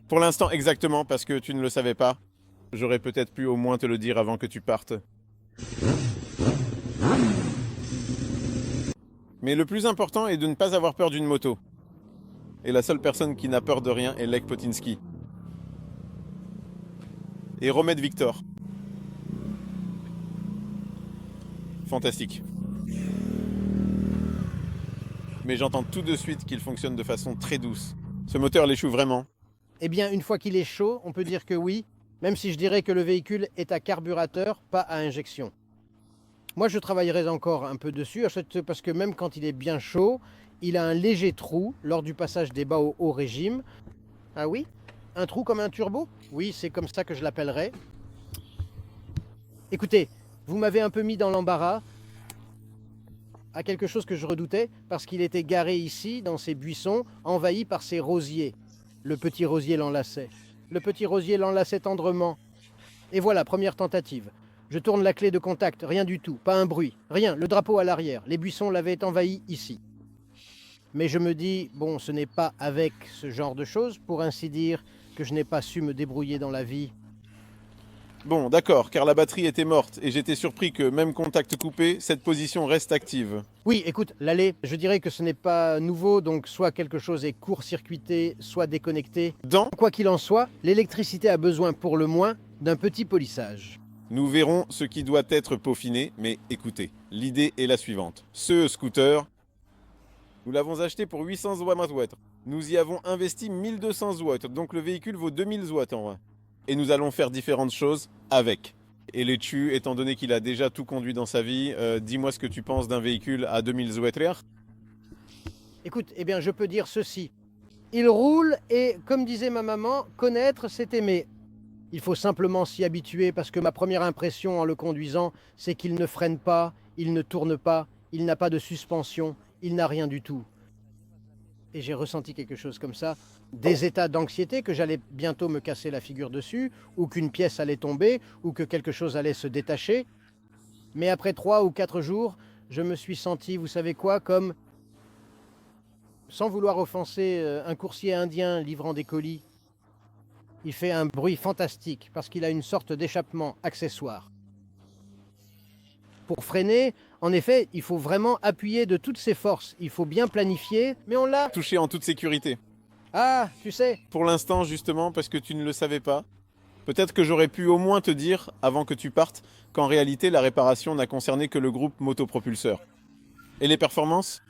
Pour l'instant, exactement, parce que tu ne le savais pas. J'aurais peut-être pu au moins te le dire avant que tu partes. Mais le plus important est de ne pas avoir peur d'une moto. Et la seule personne qui n'a peur de rien est Lech Potinski. Et Romed Victor. Fantastique. Mais j'entends tout de suite qu'il fonctionne de façon très douce. Ce moteur l'échoue vraiment. Eh bien, une fois qu'il est chaud, on peut dire que oui, même si je dirais que le véhicule est à carburateur, pas à injection. Moi, je travaillerai encore un peu dessus, parce que même quand il est bien chaud, il a un léger trou lors du passage des bas au haut régime. Ah oui? Un trou comme un turbo? Oui, c'est comme ça que je l'appellerais. Écoutez, vous m'avez un peu mis dans l'embarras à quelque chose que je redoutais, parce qu'il était garé ici, dans ces buissons, envahi par ces rosiers. Le petit rosier l'enlaçait. Le petit rosier l'enlaçait tendrement. Et voilà, première tentative. Je tourne la clé de contact, rien du tout, pas un bruit, rien, le drapeau à l'arrière, les buissons l'avaient envahi ici. Mais je me dis, bon, ce n'est pas avec ce genre de choses, pour ainsi dire, que je n'ai pas su me débrouiller dans la vie. Bon, d'accord, car la batterie était morte et j'étais surpris que, même contact coupé, cette position reste active. Oui, écoute, l'allée, je dirais que ce n'est pas nouveau, donc soit quelque chose est court-circuité, soit déconnecté. Dans, Quoi qu'il en soit, l'électricité a besoin pour le moins d'un petit polissage. nous verrons ce qui doit être peaufiné, mais écoutez, l'idée est la suivante. Ce scooter, nous l'avons acheté pour 800 watts. Nous y avons investi 1200 watts, donc le véhicule vaut 2000 watts en vrai. Et nous allons faire différentes choses avec. Et Lechu, étant donné qu'il a déjà tout conduit dans sa vie, dis-moi ce que tu penses d'un véhicule à 2000 watts. Écoute, eh bien, je peux dire ceci. Il roule et, comme disait ma maman, connaître, c'est aimer. Il faut simplement s'y habituer parce que ma première impression en le conduisant, c'est qu'il ne freine pas, il ne tourne pas, il n'a pas de suspension, il n'a rien du tout. Et j'ai ressenti quelque chose comme ça, des états d'anxiété que j'allais bientôt me casser la figure dessus, ou qu'une pièce allait tomber, ou que quelque chose allait se détacher. Mais après 3 ou 4 jours, je me suis senti, vous savez quoi, comme, sans vouloir offenser un coursier indien livrant des colis, il fait un bruit fantastique parce qu'il a une sorte d'échappement accessoire. Pour freiner, en effet, il faut vraiment appuyer de toutes ses forces. Il faut bien planifier, mais on l'a. Touché en toute sécurité. Ah, tu sais, Pour l'instant, justement, parce que tu ne le savais pas, peut-être que j'aurais pu au moins te dire, avant que tu partes, qu'en réalité, la réparation n'a concerné que le groupe motopropulseur. Et les performances?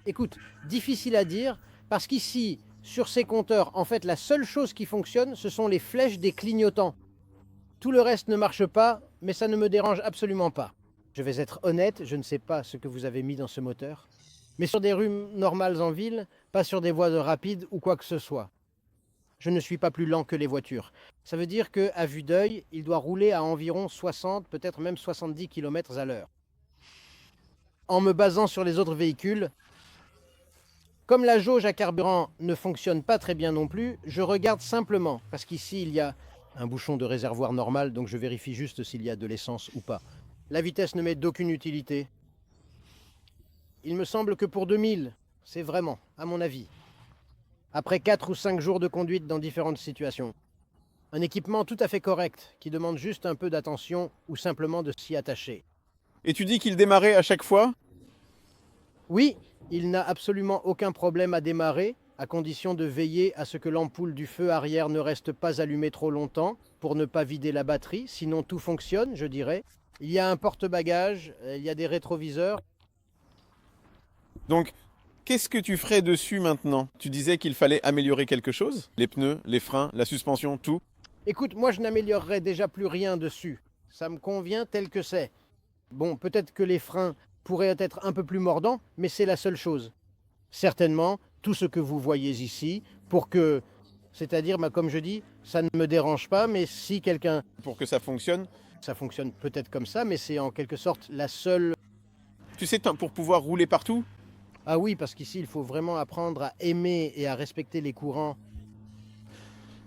écoute, difficile à dire, parce qu'ici, sur ces compteurs, en fait, la seule chose qui fonctionne, ce sont les flèches des clignotants. Tout le reste ne marche pas, mais ça ne me dérange absolument pas. Je vais être honnête, je ne sais pas ce que vous avez mis dans ce moteur. Mais sur des rues normales en ville, pas sur des voies rapides ou quoi que ce soit. Je ne suis pas plus lent que les voitures. Ça veut dire qu'à vue d'œil, il doit rouler à environ 60, peut-être même 70 km à l'heure. En me basant sur les autres véhicules, comme la jauge à carburant ne fonctionne pas très bien non plus, je regarde simplement, parce qu'ici il y a un bouchon de réservoir normal, donc je vérifie juste s'il y a de l'essence ou pas. La vitesse ne m'est d'aucune utilité. Il me semble que pour 2000, c'est vraiment, à mon avis, après 4 ou 5 jours de conduite dans différentes situations. Un équipement tout à fait correct, qui demande juste un peu d'attention ou simplement de s'y attacher. Et tu dis qu'il démarrait à chaque fois? Oui, il n'a absolument aucun problème à démarrer, à condition de veiller à ce que l'ampoule du feu arrière ne reste pas allumée trop longtemps, pour ne pas vider la batterie, sinon tout fonctionne, je dirais. Il y a un porte-bagages, il y a des rétroviseurs. Donc, qu'est-ce que tu ferais dessus maintenant? Tu disais qu'il fallait améliorer quelque chose? Les pneus, les freins, la suspension, tout? Écoute, moi je n'améliorerai déjà plus rien dessus. Ça me convient tel que c'est. Bon, peut-être que les freins pourraient être un peu plus mordants, mais c'est la seule chose. Certainement, tout ce que vous voyez ici, pour que, c'est-à-dire, comme je dis, ça ne me dérange pas, mais si quelqu'un, Pour que ça fonctionne? ça fonctionne peut-être comme ça, mais c'est en quelque sorte la seule. Tu sais, pour pouvoir rouler partout? Ah oui, parce qu'ici, il faut vraiment apprendre à aimer et à respecter les courants.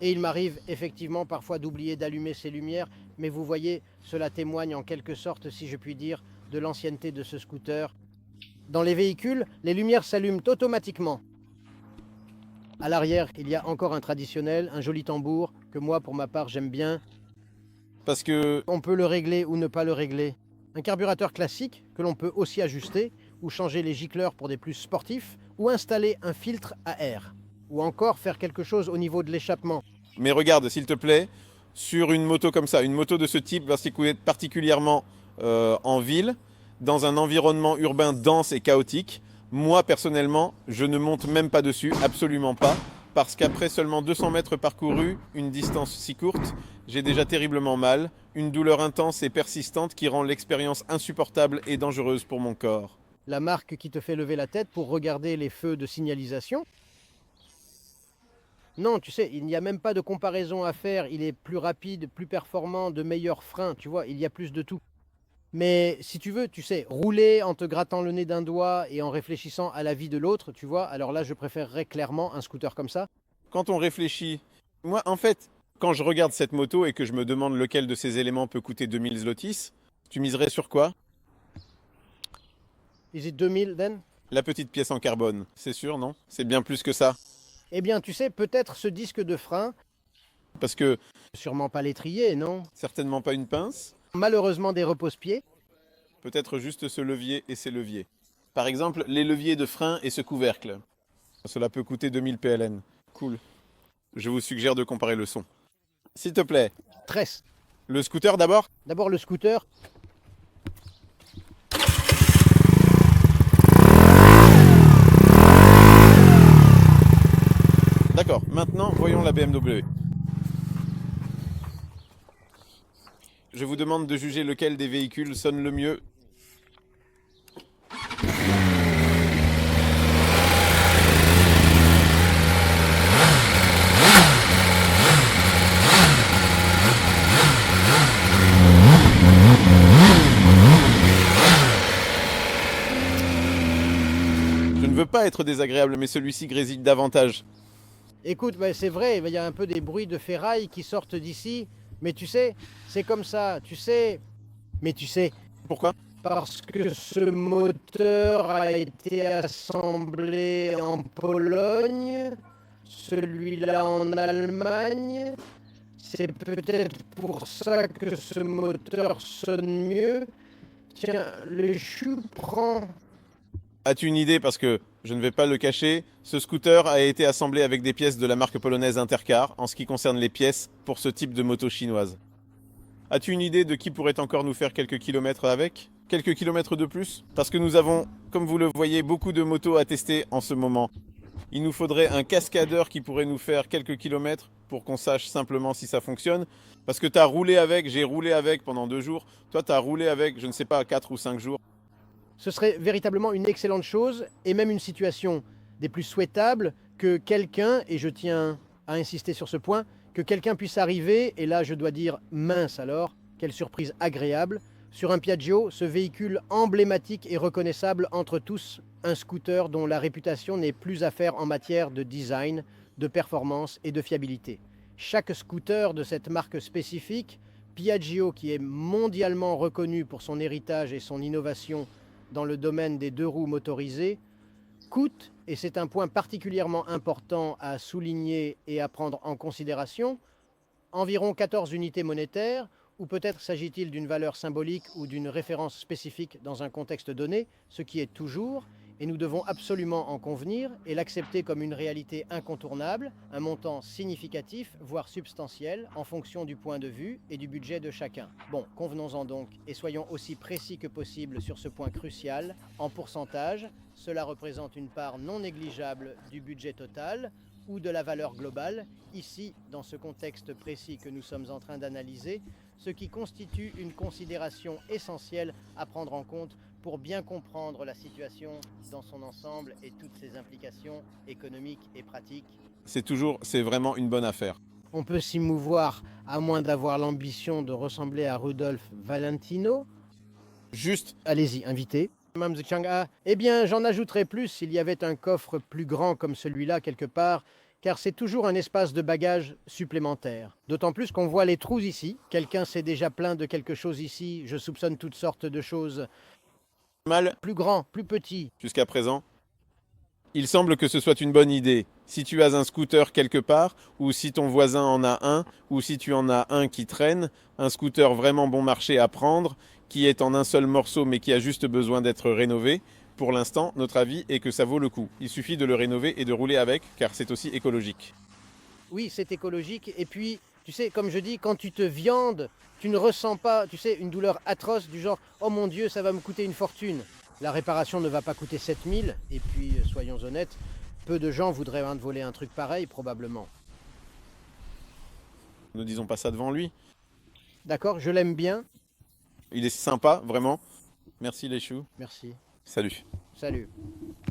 Et il m'arrive effectivement parfois d'oublier d'allumer ces lumières, mais vous voyez, cela témoigne en quelque sorte, si je puis dire, de l'ancienneté de ce scooter. Dans les véhicules, les lumières s'allument automatiquement. À l'arrière, il y a encore un traditionnel, un joli tambour, que moi, pour ma part, j'aime bien. Parce que On peut le régler ou ne pas le régler. Un carburateur classique, que l'on peut aussi ajuster, ou changer les gicleurs pour des plus sportifs, ou installer un filtre à air. Ou encore faire quelque chose au niveau de l'échappement. Mais regarde, s'il te plaît, sur une moto comme ça, une moto de ce type va circuler particulièrement en ville, dans un environnement urbain dense et chaotique. Moi, personnellement, je ne monte même pas dessus, absolument pas, parce qu'après seulement 200 mètres parcourus, une distance si courte, j'ai déjà terriblement mal, une douleur intense et persistante qui rend l'expérience insupportable et dangereuse pour mon corps. La marque qui te fait lever la tête pour regarder les feux de signalisation. Non, tu sais, il n'y a même pas de comparaison à faire. Il est plus rapide, plus performant, de meilleurs freins, tu vois, il y a plus de tout. Mais si tu veux, tu sais, rouler en te grattant le nez d'un doigt et en réfléchissant à la vie de l'autre, tu vois, alors là, je préférerais clairement un scooter comme ça. Quand on réfléchit, moi, en fait, quand je regarde cette moto et que je me demande lequel de ces éléments peut coûter 2000 zlotys, tu miserais sur quoi? Is it 2000 then? La petite pièce en carbone, c'est sûr, non? C'est bien plus que ça. Eh bien, tu sais, peut-être ce disque de frein, Parce que sûrement pas l'étrier, non? certainement pas une pince, Malheureusement des repose-pieds. peut-être juste ce levier et ces leviers. Par exemple, les leviers de frein et ce couvercle. Cela peut coûter 2000 PLN. Cool. Je vous suggère de comparer le son. S'il te plaît, Tresse. le scooter d'abord? D'abord le scooter. D'accord, maintenant voyons la BMW. Je vous demande de juger lequel des véhicules sonne le mieux. Je ne veux pas être désagréable, mais celui-ci grésille davantage. Écoute, c'est vrai, il y a un peu des bruits de ferraille qui sortent d'ici. Mais tu sais, c'est comme ça, tu sais. Mais tu sais, Pourquoi? parce que ce moteur a été assemblé en Pologne, celui-là en Allemagne. C'est peut-être pour ça que ce moteur sonne mieux. Tiens, le chou prend. As-tu une idée? Parce que, je ne vais pas le cacher, ce scooter a été assemblé avec des pièces de la marque polonaise Intercar en ce qui concerne les pièces pour ce type de moto chinoise. As-tu une idée de qui pourrait encore nous faire quelques kilomètres avec? Quelques kilomètres de plus? Parce que nous avons, comme vous le voyez, beaucoup de motos à tester en ce moment. Il nous faudrait un cascadeur qui pourrait nous faire quelques kilomètres pour qu'on sache simplement si ça fonctionne. Parce que tu as roulé avec, j'ai roulé avec pendant 2 jours. Toi, tu as roulé avec, je ne sais pas, 4 ou 5 jours. Ce serait véritablement une excellente chose et même une situation des plus souhaitables que quelqu'un, et je tiens à insister sur ce point, que quelqu'un puisse arriver, et là je dois dire mince alors, quelle surprise agréable, sur un Piaggio, ce véhicule emblématique et reconnaissable entre tous, un scooter dont la réputation n'est plus à faire en matière de design, de performance et de fiabilité. Chaque scooter de cette marque spécifique, Piaggio qui est mondialement reconnu pour son héritage et son innovation dans le domaine des deux roues motorisées, coûte, et c'est un point particulièrement important à souligner et à prendre en considération, environ 14 unités monétaires, ou peut-être s'agit-il d'une valeur symbolique ou d'une référence spécifique dans un contexte donné, ce qui est toujours, et nous devons absolument en convenir et l'accepter comme une réalité incontournable, un montant significatif, voire substantiel, en fonction du point de vue et du budget de chacun. Bon, convenons-en donc, et soyons aussi précis que possible sur ce point crucial. En pourcentage, cela représente une part non négligeable du budget total ou de la valeur globale, ici, dans ce contexte précis que nous sommes en train d'analyser, ce qui constitue une considération essentielle à prendre en compte pour bien comprendre la situation dans son ensemble et toutes ses implications économiques et pratiques. C'est vraiment une bonne affaire. On peut s'y mouvoir à moins d'avoir l'ambition de ressembler à Rudolf Valentino. Juste, Allez-y, invité. Mme Chang'a. Eh bien, j'en ajouterais plus s'il y avait un coffre plus grand comme celui-là quelque part, car c'est toujours un espace de bagages supplémentaire. D'autant plus qu'on voit les trous ici. Quelqu'un s'est déjà plaint de quelque chose ici. Je soupçonne toutes sortes de choses. mal Plus grand, plus petit. jusqu'à présent. Il semble que ce soit une bonne idée. Si tu as un scooter quelque part, ou si ton voisin en a un, ou si tu en as un qui traîne, un scooter vraiment bon marché à prendre, qui est en un seul morceau mais qui a juste besoin d'être rénové, pour l'instant, notre avis est que ça vaut le coup. Il suffit de le rénover et de rouler avec, car c'est aussi écologique. Oui, c'est écologique. Et puis, tu sais, comme je dis, quand tu te viandes, tu ne ressens pas, tu sais, une douleur atroce du genre, oh mon Dieu, ça va me coûter une fortune. La réparation ne va pas coûter 7000. Et puis, soyons honnêtes, peu de gens voudraient te voler un truc pareil, probablement. Ne disons pas ça devant lui. D'accord, je l'aime bien. Il est sympa, vraiment. Merci les choux. Merci. Salut. Salut.